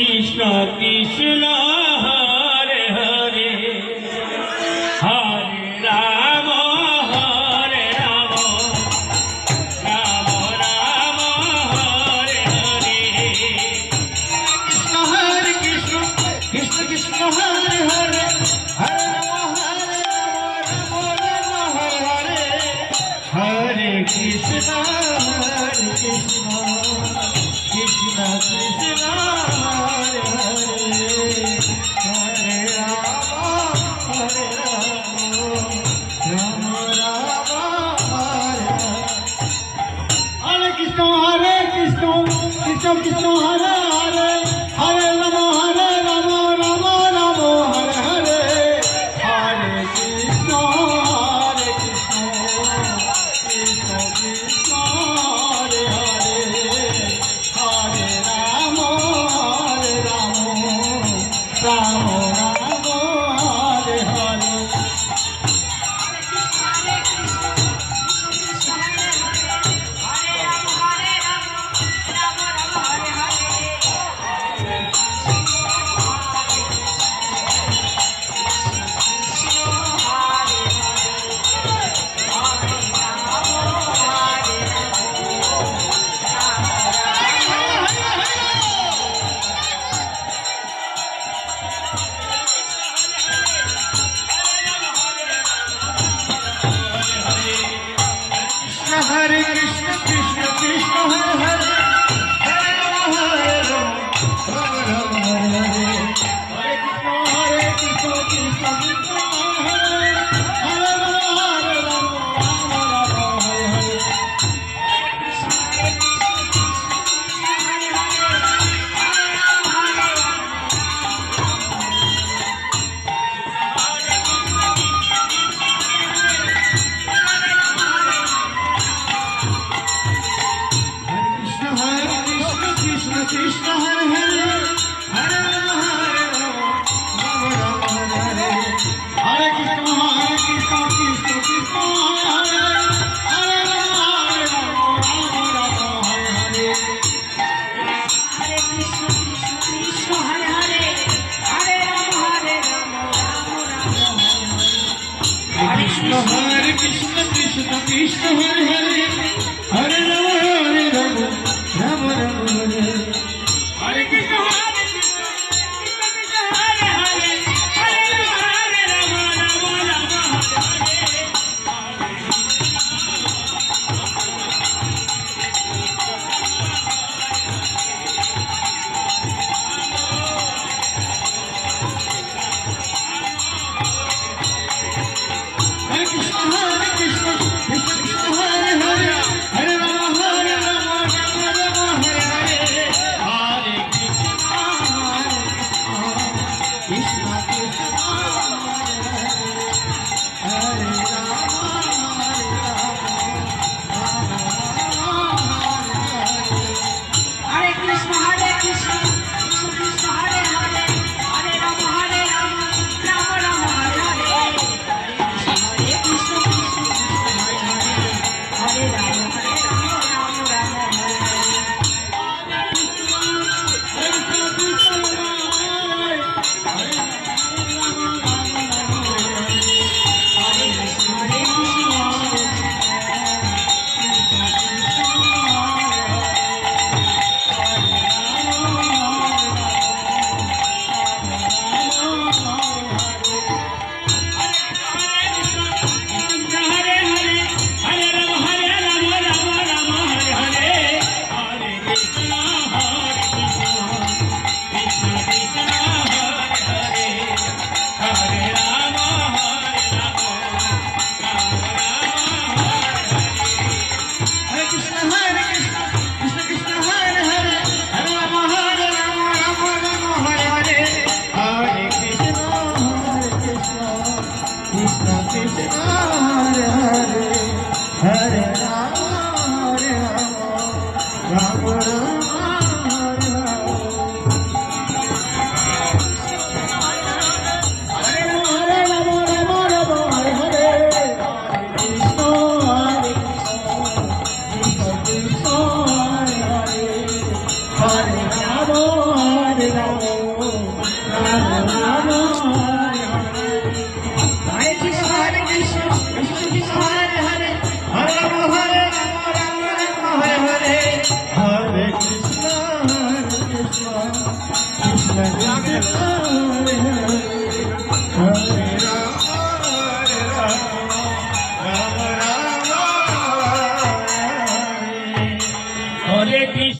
Krishna Krishna Hare Hare Hare Ram Hare Ram Ram Ram Hare Hare Krishna Hare Krishna Krishna Krishna Hare Hare Hare Ram Hare Ram Ram Ram Hare Hare Hare Krishna Krishna Krishna Krishna Hare Hare Hare Ram Ram Ram Hare Hare Krishna Hare Krishna Krishna Krishna Hare Hare Hare Ram Ram Ram Hare Hare Hare Krishna Krishna Krishna Hare Hare Hare Ram Ram Ram Hare Hare Hare Krishna Krishna Krishna Hare Hare Hare Ram Ram Ram Hare Hare Hare Krishna Krishna Krishna Hare Hare Ram Ram Hare Hare Krishna Hare Hare Hare Ram Ram Ram Hare Hare Hare Krishna Krishna Krishna Hare Hare Ram Ram Hare Hare Hare Krishna Krishna Hare Hare Hare Ram Ram Hare Krishna Krishna Krishna Hare Hare Hare Ram Ram Ram Hare Hare Krishna Hare Krishna Hare Hare Hare Ram Ram Hare Hare Krishna Krishna Krishna Hare Hare